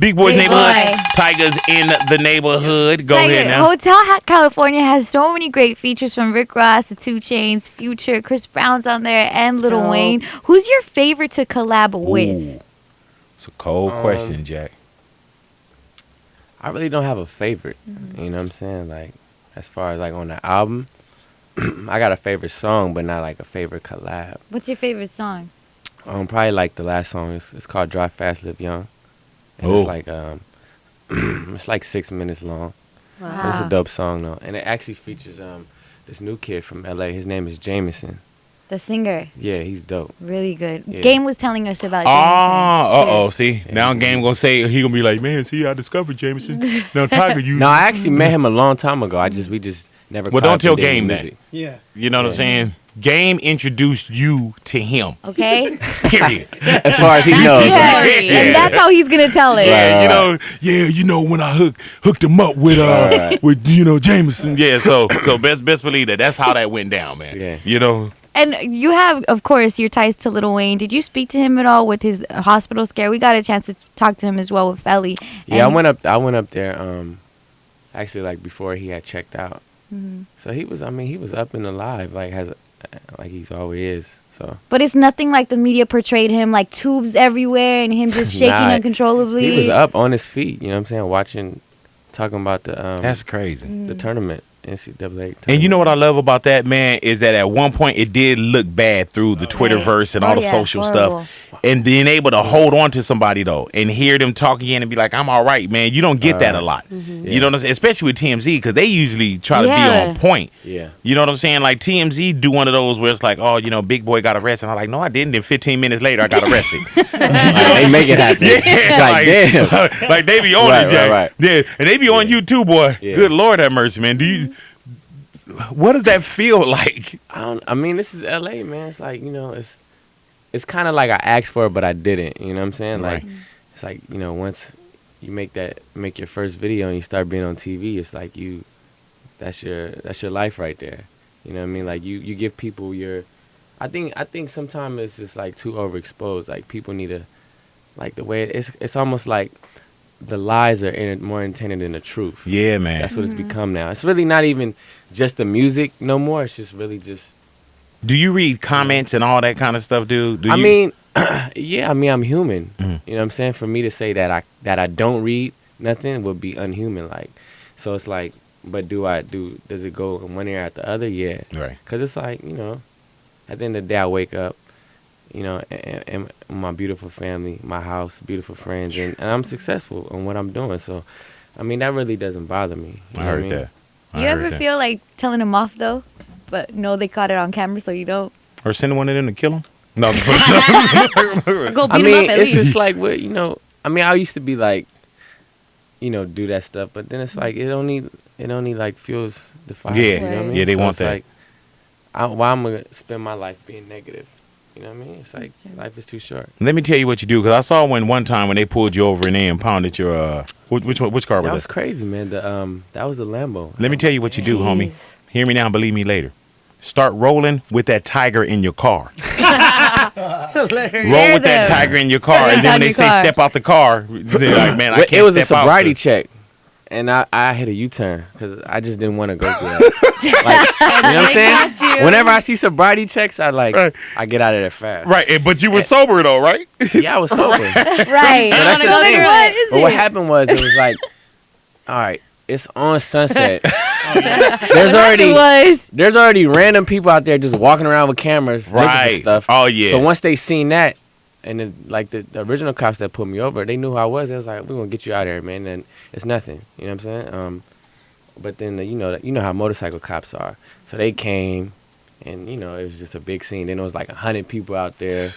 Big Boy's Big Neighborhood. Boy. Tyga's in the neighborhood. Go ahead now. Hotel California has so many great features from Rick Ross to 2 Chainz, Future, Chris Brown's on there, and Lil Dope. Wayne. Who's your favorite to collab with? Ooh. It's a cold question, Jack. I really don't have a favorite. You know what I'm saying? Like, as far as like on the album, I got a favorite song, but not like a favorite collab. What's your favorite song? Probably like the last song. It's called Drive Fast, Live Young. And Ooh. it's like it's like 6 minutes long. But it's a dope song though, and it actually features this new kid from LA. His name is Jameson. The singer. Yeah, he's dope. Really good. Yeah. Game was telling us about Oh, see? Yeah. Now Game gonna say, he gonna be like, man, see, I discovered Jameson. Now, Tyga, you... No, I actually met him a long time ago. We just never. Well, don't tell collaborated Game in that. music. Yeah. You know what I'm saying? Game introduced you to him. Okay? Period. As far as he knows. Yeah. Right? And that's how he's going to tell it. Yeah, you know when I hooked him up with with Jameson. Yeah, so best believe that. That's how that went down, man. Yeah. You know. And you have, of course, your ties to Lil Wayne. Did you speak to him at all with his hospital scare? We got a chance to talk to him as well with Felly. Yeah, I went up there actually like before he had checked out. Mm-hmm. So he was up and alive like he's always is. So But it's nothing like the media portrayed him, like tubes everywhere and him just shaking Nah, uncontrollably. he was up on his feet, you know what I'm saying, talking about the That's crazy. the tournament, NCAA tournament. And you know what I love about that, man, is that at one point it did look bad through the Twitterverse and all the social horrible. stuff. And being able to hold on to somebody, though, and hear them talk again and be like, I'm all right, man. You don't get that a lot. You know what I'm saying? Especially with TMZ, because they usually try to be on point. Yeah. You know what I'm saying? Like, TMZ do one of those where it's like, oh, Big Boy got arrested. And I'm like, no, I didn't. Then 15 minutes later, I got arrested. Like, they make it happen. Yeah, like damn. like, they be on Right, it, Jack. right. Yeah, and they be on you too, boy. Yeah. Good Lord have mercy, man. What does that feel like? I mean, this is LA, man. It's like, it's kind of like I asked for it, but I didn't. You know what I'm saying? Like, Right. it's like, once you make your first video and you start being on TV, it's like that's your life right there. You know what I mean? Like you give people I think sometimes it's just like too overexposed. Like people need to, like the way it's almost like the lies are more intended than the truth. Yeah, man. That's what it's become now. It's really not even just the music no more. It's just really just. Do you read comments and all that kind of stuff, dude? I mean, yeah. I mean, I'm human. Mhm. You know what I'm saying? For me to say that I don't read nothing would be unhuman. Like, so it's like, but does it go in one ear out the other? Yeah. Right. Because it's like, at the end of the day, I wake up, and my beautiful family, my house, beautiful friends, and I'm successful in what I'm doing. So, I mean, that really doesn't bother me. I heard that. You ever feel like telling him off, though? But no, they caught it on camera, so you don't. Or sending one of them to kill him? No. Go beat I him up mean, at it's least. just like, I mean, I used to be like, do that stuff, but then it's like, it only like fuels the fire. Yeah. You know what I mean? Yeah, they So want it's that. Like, why I'm going to spend my life being negative? You know what I mean? It's like, life is too short. Let me tell you what you do, because I saw one time when they pulled you over and they impounded your, which car was That that? was crazy, man. That was the Lambo. Let me tell you what you do, homie. Jeez. Hear me now, believe me later. Start rolling with that Tiger in your car. Roll with that them. Tiger in your car, and then Down when they your say car. step out the car, they're like, man, I But can't it was a step out. sobriety check, and I hit a U-turn because I just didn't want to go through that. Like, you know what I'm saying? got you. Whenever I see sobriety checks, I Right. I get out of there fast. Right, but you were sober though, right? Yeah, I was sober. Right. So that's the So thing. then what is But what it? happened was it was like, all right, it's on Sunset. There's already random people out there just walking around with cameras, looking for Right. stuff. Oh yeah. So once they seen that, and then, like the original cops that put me over, they knew who I was. They was like, "We're gonna get you out of here, man." And it's nothing. You know what I'm saying? But then you know how motorcycle cops are. So they came, and it was just a big scene. Then there was like 100 people out there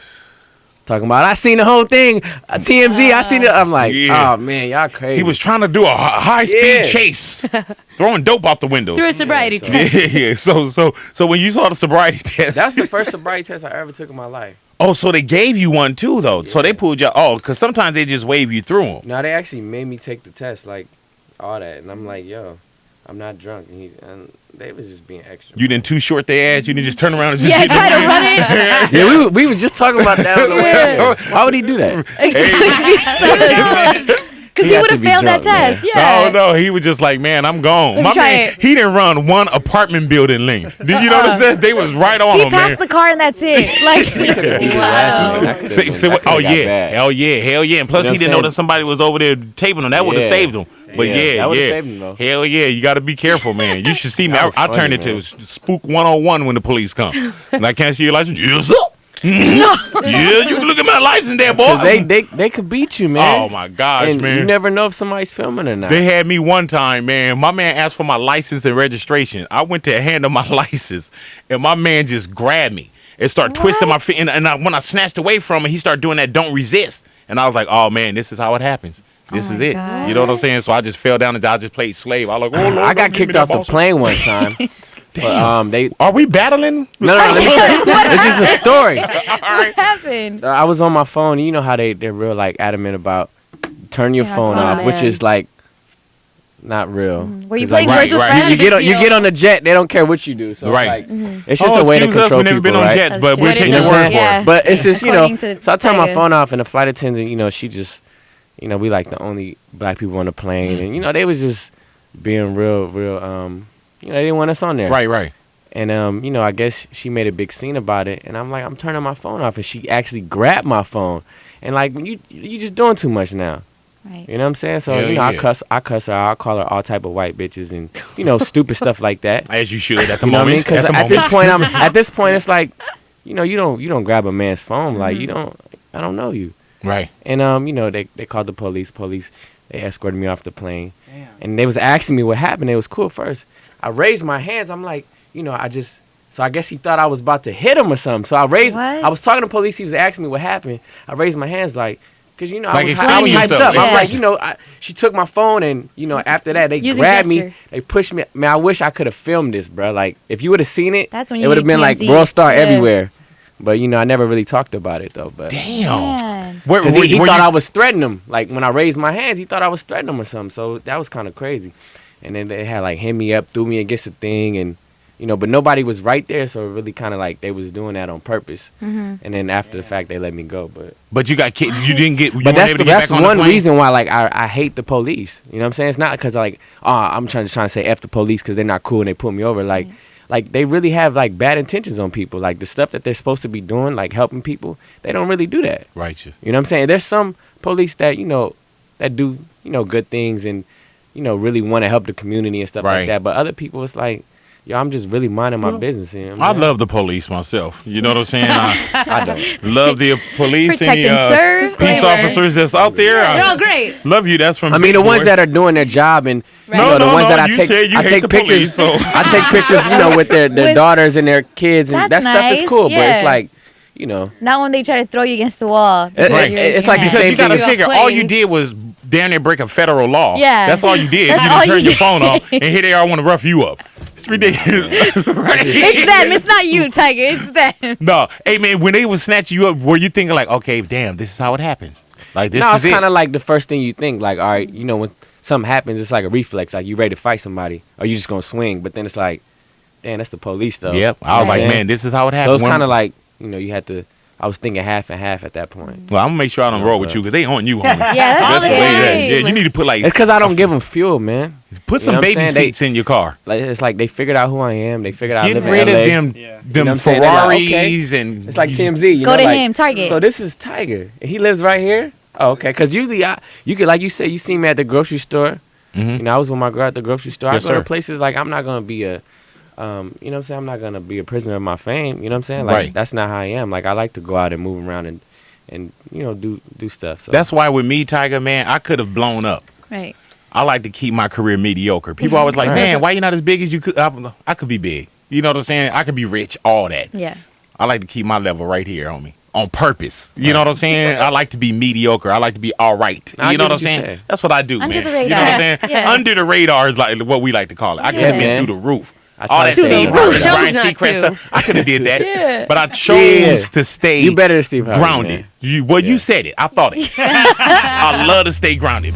talking about, "I seen the whole thing, TMZ. I seen it." I'm like, Yeah. "Oh man, y'all crazy." He was trying to do a high speed Yeah. chase, throwing dope out the window. Through a sobriety so- test. Yeah. So when you saw the sobriety test, That's the first sobriety test I ever took in my life. Oh, so they gave you one too, though. So Yeah. they pulled you. Oh, because sometimes they just wave you through them. No, they actually made me take the test, like all that, and I'm like, "Yo, I'm not drunk." And they was just being extra. You didn't too short their ass. You didn't just turn around and just Yeah, get try to run it. Yeah, we was just talking about that on the way out here. Why would he do that? Because because he would have failed that test. Yeah. No, he was just like, man, I'm gone. Let me My try man, it. he didn't run one apartment building length. Did you notice that? They was right on He him, man. passed the car and that's it. Like, Oh yeah, hell yeah, and plus You know he didn't know that somebody was over there taping him. That would have saved him. But that would've saved him, though. Hell yeah, you got to be careful, man. You should see me. I funny, turned it to man. Spook 101 when the police come. And I can't see your license. Yes, sir. Yeah, you can look at my license there, boy. 'Cause they could beat you, man. Oh my gosh, and man. you never know if somebody's filming or not. They had me one time, man. My man asked for my license and registration. I went to hand him my license, and my man just grabbed me and started twisting my feet. And when I snatched away from him, he started doing that don't resist. And I was like, oh, man, this is how it happens. This is it. God. You know what I'm saying? So I just fell down and I just played slave. I was like, oh, Lord, I got don't give me kicked that off the boss. plane one time. But, they Are we battling? no, let me tell you. It's just a story. What happened? I was on my phone. You know how they're real like adamant about turn your Turn phone your off, phone which off. is like not real. Were you 'Cause, like, playing Words with right. Friends? You get on the jet, they don't care what you do. So Right. it's like it's just a way to excuse us. control We've never people, been on right? jets, but That's we'll true. take You know your what I'm word saying? for it. But it's just, According to so I turned my Tyga. phone off, and the flight attendant, she just, we like the only black people on the plane, and they was just being real, they didn't want us on there. Right. And I guess she made a big scene about it, and I'm like, I'm turning my phone off, and she actually grabbed my phone, and like, you just doing too much now. Right. You know what I'm saying? So Hell I yeah. cuss her, I call her all type of white bitches, and stupid stuff like that. As you should at the You know what I mean? moment. Because At the at this point, it's like, you don't grab a man's phone, like I don't know you. Right. And they called the police. They escorted me off the plane. Damn. And they was asking me what happened. It was cool at first. I raised my hands. I'm like, so I guess he thought I was about to hit him or something. So I was talking to police. He was asking me what happened. I raised my hands like, because Like I was explaining hyped yourself. up. I'm Yeah. like, she took my phone, and after that they Use a grabbed me. gesture. They pushed me. Man, I wish I could have filmed this, bro. Like, if you would have seen it, That's when it you would have need been like TMZ. World Star Yeah. everywhere. But I never really talked about it though. But Damn. Man. because he thought I was threatening him. Like, when I raised my hands, he thought I was threatening him or something. So that was kind of crazy. And then they had like hit me up, threw me against the thing, and but nobody was right there, so it really kind of like they was doing that on purpose. And then after the fact, they let me go. But you got kicked. You didn't get. You but weren't able to get that's back on the one plane? reason why like I hate the police. You know what I'm saying? It's not because like I'm trying to say F the police because they're not cool and they put me over. Like they really have like bad intentions on people. Like the stuff that they're supposed to be doing, like helping people, they don't really do that. Right. You know what I'm saying? There's some police that that do good things and really want to help the community and stuff Right. like that. But other people, it's like, I'm just really minding my business. You know what I I'm saying? love the police myself. You know what I'm saying? I don't. Love the police and Protecting the sirs. peace Disclaimer. officers that's out there. They're all I great. love you. That's from. I mean, the Big ones Boy. that are doing their job and No, the no, ones no, that I you take, said you I hate take the pictures. police, so- I take pictures, with their With- daughters and their kids, and That's that stuff is nice, cool. But yeah. it's like, Not when they try to throw you against the wall. because Right. you're It's raising like your the Because hand. you got to thing figure, all you did was down there break a federal law. Yeah. That's all you did. That's You all didn't turn you your phone off, did. and here they are want to rough you up. It's ridiculous. Right? It's them. It's not you, Tyga. It's them. No, hey man, when they was snatching you up, were you thinking like, okay, damn, this is how it happens? Like this No, is it's it. kind of like the first thing you think. Like, all right, when something happens, it's like a reflex. Like, you ready to fight somebody, or you just gonna swing. But then it's like, damn, that's the police though. Yep. I was You know what like, I'm man, saying? this is how it So happens. it's When- kind of like, you had to. I was thinking half and half at that point. Well, I'm gonna make sure I don't roll with you because they on you, homie. Yeah, that's Just all play that. they Yeah, you need to put like. It's because I don't give them fuel, man. Put You some know what I'm baby saying? seats in your car. Like, it's like they figured out who I am. They figured out I Get live rid in LA. of them, You know them what I'm saying? They're like, Ferraris okay. and. It's like TMZ. You Go know, to like, him, Target. So this is Tyga. He lives right here. Oh, okay. Because usually you could, like you said, you see me at the grocery store. Mhm. I was with my girl at the grocery store. Yes, I go to sir. places like I'm not gonna be a, you know what I'm saying? I'm not gonna be a prisoner of my fame. You know what I'm saying? Like, Right. that's not how I am. Like, I like to go out and move around and do stuff. So That's why with me, Tyga, man, I could have blown up. Right. I like to keep my career mediocre. People always like, man, why you not as big as you could? I could be big. You know what I'm saying? I could be rich, all that. Yeah. I like to keep my level right here on me. On purpose. You know what I'm saying? I like to be mediocre. I like to be all right. I You know get what I'm what you saying? say. That's what I do, Under man. the You know what I'm radar. saying? Yeah. Under the radar is like what we like to call it. I could have Yeah. been through the roof. I All try that to Steve stay Harvey, Chose Ryan not Seacrest to. stuff. I could have did that. Yeah. But I chose Yeah. to stay You better than Steve Harvey, grounded. man. You said it. I thought it. I love to stay grounded.